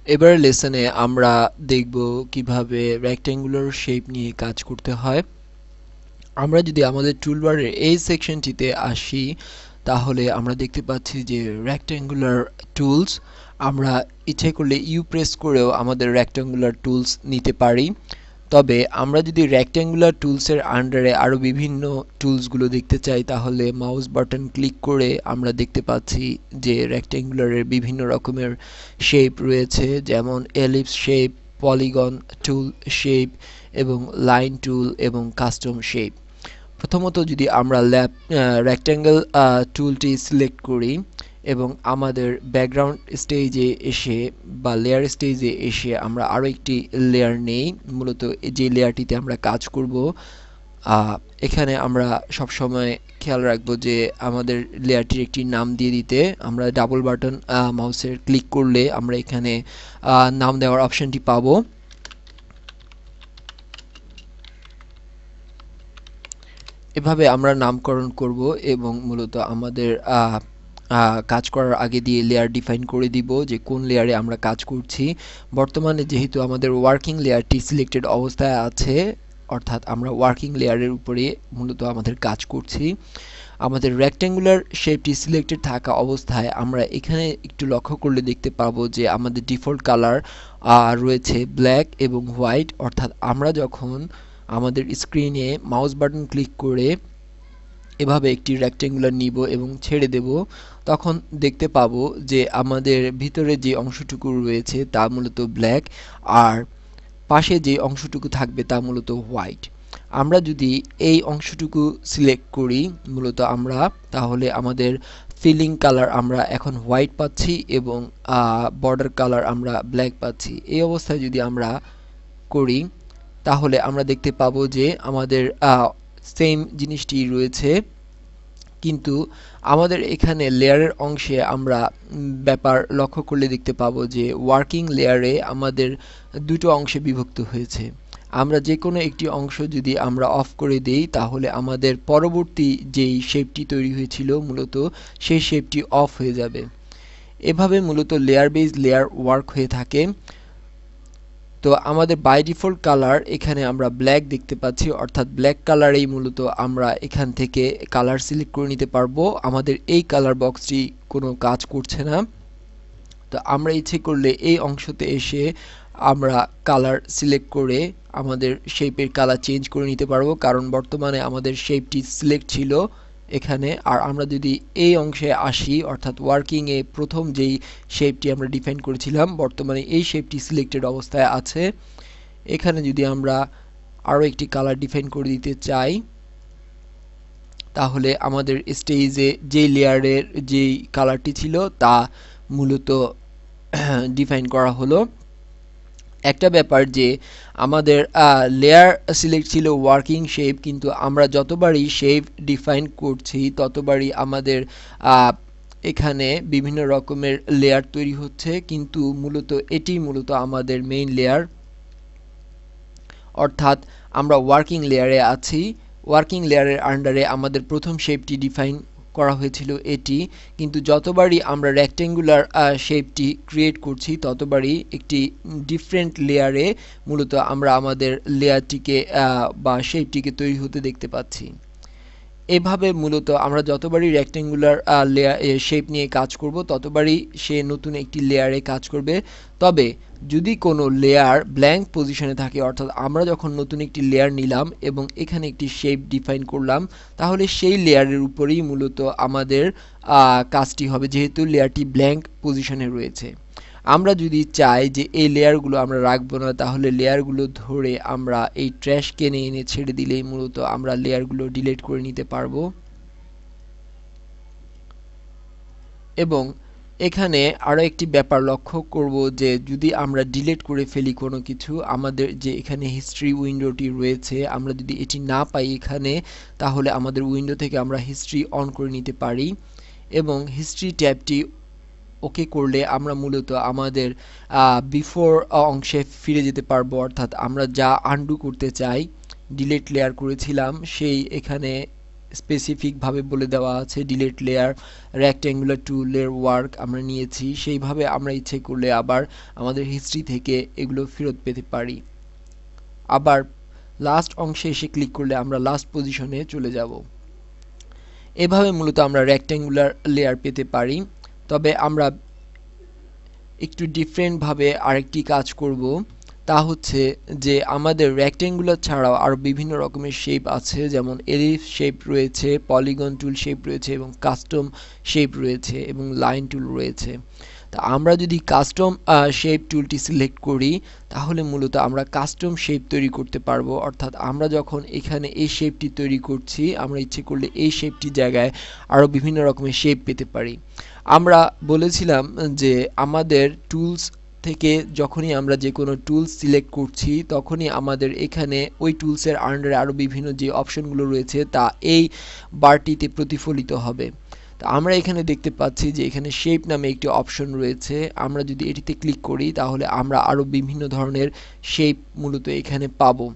এবারের লেসনে আমরা দেখব কিভাবে রেক্ট্যাঙ্গুলার শেপ নিয়ে কাজ করতে হয়। আমরা যদি আমাদের টুলবারের এই সেকশনটিতে আসি তাহলে আমরা দেখতে পাচ্ছি যে রেক্ট্যাঙ্গুলার টুলস। আমরা ইচ্ছে করলে ইউ প্রেস করেও আমাদের রেক্ট্যাঙ্গুলার টুলস নিতে পারি। তবে আমরা যদি রেক্ট্যাঙ্গুলার টুলসের আন্ডারে আরও বিভিন্ন টুলসগুলো দেখতে চাই তাহলে মাউস বাটন ক্লিক করে আমরা দেখতে পাচ্ছি যে রেক্ট্যাঙ্গুলারের বিভিন্ন রকমের শেপ রয়েছে, যেমন ellipse shape, polygon tool shape এবং লাইন টুল এবং কাস্টম শেপ। প্রথমত যদি আমরা রেক্ট্যাঙ্গেল টুলটি সিলেক্ট করি এবং আমাদের ব্যাকগ্রাউন্ড স্টেজে এসে বা লেয়ার স্টেজে এসে আমরা আরও একটি লেয়ার নেই, মূলত যে লেয়ারটিতে আমরা কাজ করব। এখানে আমরা সবসময় খেয়াল রাখবো যে আমাদের লেয়ারটির একটি নাম দিয়ে দিতে। আমরা ডাবল বাটন মাউসের ক্লিক করলে আমরা এখানে নাম দেওয়ার অপশনটি পাবো। এভাবে আমরা নামকরণ করব এবং মূলত আমাদের কাজ করার আগে দিয়ে লেয়ার ডিফাইন করে দিব যে কোন লেয়ারে আমরা কাজ করছি। বর্তমানে যেহেতু আমাদের ওয়ার্কিং লেয়ারটি সিলেক্টেড অবস্থায় আছে, অর্থাৎ আমরা ওয়ার্কিং লেয়ারের উপরে মূলত আমাদের কাজ করছি। আমাদের রেক্ট্যাঙ্গুলার শেপটি সিলেক্টেড থাকা অবস্থায় আমরা এখানে একটু লক্ষ্য করলে দেখতে পাবো যে আমাদের ডিফল্ট কালার রয়েছে ব্ল্যাক এবং হোয়াইট। অর্থাৎ আমরা যখন আমাদের স্ক্রিনে মাউস বাটন ক্লিক করে এভাবে একটি রেক্ট্যাঙ্গুলার নিব এবং ছেড়ে দেব, তখন দেখতে পাবো যে আমাদের ভিতরে যে অংশটুকু রয়েছে তা মূলত ব্ল্যাক আর পাশে যে অংশটুকু থাকবে তা মূলত হোয়াইট। আমরা যদি এই অংশটুকু সিলেক্ট করি মূলত আমরা, তাহলে আমাদের ফিলিং কালার আমরা এখন হোয়াইট পাচ্ছি এবং বর্ডার কালার আমরা ব্ল্যাক পাচ্ছি। এই অবস্থায় যদি আমরা করি তাহলে আমরা দেখতে পাবো যে আমাদের সেম জিনিসটি রয়েছে, কিন্তু আমাদের এখানে লেয়ারের অংশে আমরা ব্যাপার লক্ষ্য করলে দেখতে পাবো যে ওয়ার্কিং লেয়ারে আমাদের দুটো অংশে বিভক্ত হয়েছে। আমরা যে কোনো একটি অংশ যদি আমরা অফ করে দেই তাহলে আমাদের পরবর্তী যেই শেপটি তৈরি হয়েছিল মূলত সেই শেপটি অফ হয়ে যাবে। এভাবে মূলত লেয়ার বেজ লেয়ার ওয়ার্ক হয়ে থাকে। তো আমাদের বাই ডিফল্ট কালার এখানে আমরা ব্ল্যাক দেখতে পাচ্ছি, অর্থাৎ ব্ল্যাক কালারেই মূলত আমরা এখান থেকে কালার সিলেক্ট করে নিতে পারবো। আমাদের এই কালার বক্সটি কোনো কাজ করছে না, তো আমরা ইচ্ছে করলে এই অংশতে এসে আমরা কালার সিলেক্ট করে আমাদের শেপের কালার চেঞ্জ করে নিতে পারবো, কারণ বর্তমানে আমাদের শেপটি সিলেক্ট ছিল এখানে। আর আমরা যদি এই অংশে আসি, অর্থাৎ ওয়ার্কিং এ প্রথম যেই শেপটি আমরা ডিফাইন করেছিলাম বর্তমানে এই শেপটি সিলেক্টেড অবস্থায় আছে। এখানে যদি আমরা আরও একটি কালার ডিফাইন করে দিতে চাই তাহলে আমাদের স্টেজে যে লেয়ারের যেই কালারটি ছিল তা মূলত ডিফাইন করা হলো। একটা ব্যাপার যে আমাদের লেয়ার সিলেক্ট ছিল ওয়ার্কিং শেপ, কিন্তু আমরা যতবারই শেপ ডিফাইন করছি ততবারই আমাদের এখানে বিভিন্ন রকমের লেয়ার তৈরি হচ্ছে, কিন্তু মূলত এটি মূলত আমাদের মেইন লেয়ার। অর্থাৎ আমরা ওয়ার্কিং লেয়ারে আছি। ওয়ার্কিং লেয়ারের আন্ডারে আমাদের প্রথম শেপটি ডিফাইন করা হয়েছিল এটি, কিন্তু যতবারই আমরা রেক্ট্যাঙ্গুলার শেপটি ক্রিয়েট করছি ততবারই একটি ডিফারেন্ট লেয়ারে মূলত আমরা আমাদের লেয়ারটিকে বা শেপটিকে তৈরি হতে দেখতে পাচ্ছি। এভাবে মূলত আমরা যতবারই রেক্ট্যাঙ্গুলার লেয়ার শেপ নিয়ে কাজ করব ততবারই সে নতুন একটি লেয়ারে কাজ করবে। তবে যদি কোনো লেয়ার ব্ল্যাঙ্ক পজিশনে থাকে, অর্থাৎ আমরা যখন নতুন একটি লেয়ার নিলাম এবং এখানে একটি শেপ ডিফাইন করলাম, তাহলে সেই লেয়ারের উপরেই মূলত আমাদের কাজটি হবে, যেহেতু লেয়ারটি ব্ল্যাঙ্ক পজিশনে রয়েছে। আমরা যদি চাই যে এই লেয়ারগুলো আমরা রাখবো না, তাহলে লেয়ারগুলো ধরে আমরা এই ট্র্যাশ কেনে এনে ছেড়ে দিলেই মূলত আমরা লেয়ারগুলো ডিলিট করে নিতে পারবো। এবং এখানে আরও একটি ব্যাপার লক্ষ্য করব যে যদি আমরা ডিলিট করে ফেলি কোনো কিছু, আমাদের যে এখানে হিস্ট্রি উইন্ডোটি রয়েছে আমরা যদি এটি না পাই এখানে, তাহলে আমাদের উইন্ডো থেকে আমরা হিস্ট্রি অন করে নিতে পারি এবং হিস্ট্রি ট্যাবটি ওকে করলে আমরা মূলত আমাদের বিফোর অংশে ফিরে যেতে পারবো। অর্থাৎ আমরা যা আনডু করতে চাই, ডিলিট লেয়ার করেছিলাম সেই এখানে স্পেসিফিক ভাবে বলে দেওয়া আছে। ডিলিট লেয়ার, রেক্ট্যাঙ্গুলার টুলের ওয়ার্ক আমরা নিয়েছি, সেইভাবে আমরা ইচ্ছে করলে আবার আমাদের হিস্ট্রি থেকে এগুলো ফেরত পেতে পারি। আবার লাস্ট অংশে এসে ক্লিক করলে আমরা লাস্ট পজিশনে চলে যাব। এভাবে মূলত আমরা রেক্ট্যাঙ্গুলার লেয়ার পেতে পারি। তবে আমরা একটু ডিফারেন্ট ভাবে আরেকটি কাজ করব, তা হচ্ছে যে আমাদের রেক্ট্যাঙ্গুলার ছাড়াও আরো বিভিন্ন রকমের শেপ আছে, যেমন এলিপস শেপ রয়েছে, পলিগন টুল শেপ রয়েছে এবং কাস্টম শেপ রয়েছে এবং লাইন টুল রয়েছে। তা আমরা যদি কাস্টম শেপ টুলটি সিলেক্ট করি তাহলে মূলত আমরা কাস্টম শেপ তৈরি করতে পারবো। অর্থাৎ আমরা যখন এখানে এই শেপটি তৈরি করছি, আমরা ইচ্ছে করলে এই শেপটির জায়গায় আরো বিভিন্ন রকমের শেপ পেতে পারি। আমরা বলেছিলাম যে আমাদের টুলস থেকে যখনই আমরা যে কোনো টুলস সিলেক্ট করছি তখনই আমাদের এখানে ওই টুলসের আন্ডারে আরো বিভিন্ন যে অপশনগুলো রয়েছে তা এই বারটিতে প্রতিফলিত হবে। তো আমরা এখানে দেখতে পাচ্ছি যে এখানে শেপ নামে একটি অপশন রয়েছে। আমরা যদি এটিতে ক্লিক করি তাহলে আমরা আরো বিভিন্ন ধরনের শেপ মূলত এখানে পাবো।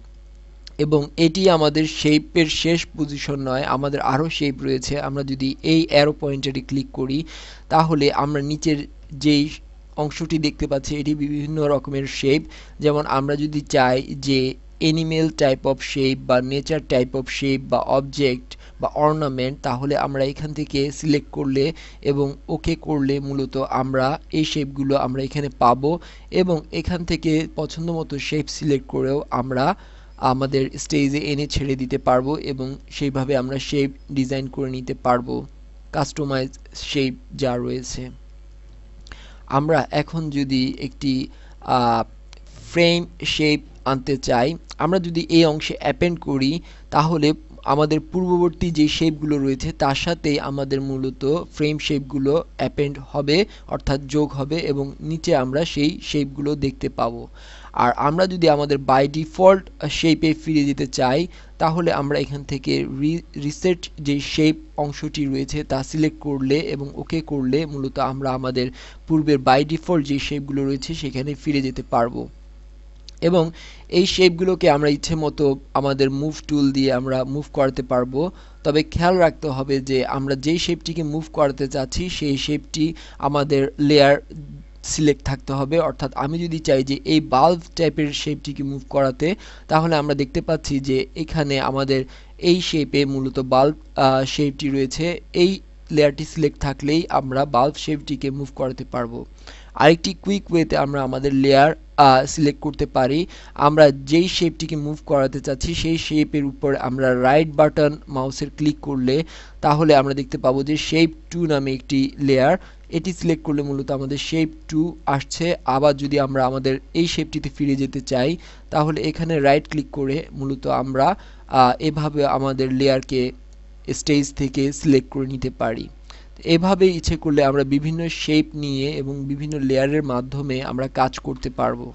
এবং এটি আমাদের শেপের শেষ পজিশন নয়, আমাদের আরো শেপ রয়েছে। আমরা যদি এই অ্যারো পয়েন্টারে ক্লিক করি তাহলে আমরা নিচের যেই অংশটি দেখতে পাচ্ছি এটি বিভিন্ন রকমের শেপ। যেমন আমরা যদি চাই যে অ্যানিমেল টাইপ অফ শেপ বা নেচার টাইপ অফ শেপ বা অবজেক্ট বা অর্নামেন্ট, তাহলে আমরা এখান থেকে সিলেক্ট করলে এবং ওকে করলে মূলত আমরা এই শেপগুলো আমরা এখানে পাবো এবং এখান থেকে পছন্দ মতো শেপ সিলেক্ট করেও আমরা আমাদের স্টেজে এনে ছেড়ে দিতে পারবো এবং সেইভাবে আমরা শেপ ডিজাইন করে নিতে পারবো, কাস্টমাইজ শেপ যা রয়েছে। আমরা এখন যদি একটি ফ্রেম শেপ আনতে চাই, আমরা যদি এই অংশে অ্যাপেন্ড করি তাহলে আমাদের পূর্ববর্তী যে শেপগুলো রয়েছে তার সাথে আমাদের মূলত ফ্রেম শেপগুলো অ্যাপেন্ড হবে, অর্থাৎ যোগ হবে এবং নিচে আমরা সেই শেপগুলো দেখতে পাবো। আর আমরা যদি আমাদের বাই ডিফল্ট শেপে ফিরে যেতে চাই তাহলে আমরা এখান থেকে রিসেট যে শেপ অংশটি রয়েছে তা সিলেক্ট করলে এবং ওকে করলে মূলত আমরা আমাদের পূর্বের বাই ডিফল্ট যে শেপগুলো রয়েছে সেখানে ফিরে যেতে পারবো। এবং এই শেপগুলোকে আমরা ইচ্ছে মতো আমাদের মুভ টুল দিয়ে আমরা মুভ করাতে পারবো। তবে খেয়াল রাখতে হবে যে আমরা যেই শেপটিকে মুভ করাতে চাচ্ছি সেই শেপটি আমাদের লেয়ার সিলেক্ট থাকতে হবে। অর্থাৎ আমি যদি চাই যে এই বাল্ব টাইপের শেপটিকে মুভ করাতে, তাহলে আমরা দেখতে পাচ্ছি যে এখানে আমাদের এই শেপে মূলত বাল্ব শেপটি রয়েছে। এই লেয়ারটি সিলেক্ট থাকলেই আমরা বাল্ব শেপটিকে মুভ করাতে পারবো। আরেকটি কুইক ওয়েতে আমরা আমাদের লেয়ার সিলেক্ট করতে পারি। আমরা যেই শেপটিকে মুভ করাতে চাচ্ছি সেই শেপের উপর আমরা রাইট বাটন মাউসের ক্লিক করলে তাহলে আমরা দেখতে পাবো যে শেপ 2 নামে একটি লেয়ার, এটি সিলেক্ট করলে মূলত আমাদের শেপ 2 আসছে। আবার যদি আমরা আমাদের এই শেপটিতে ফিরে যেতে চাই তাহলে এখানে রাইট ক্লিক করে মূলত আমরা এভাবে আমাদের লেয়ারকে স্টেজ থেকে সিলেক্ট করে নিতে পারি। এভাবে ইচ্ছে করলে আমরা বিভিন্ন শেপ নিয়ে এবং বিভিন্ন লেয়ারের মাধ্যমে আমরা কাজ করতে পারবো।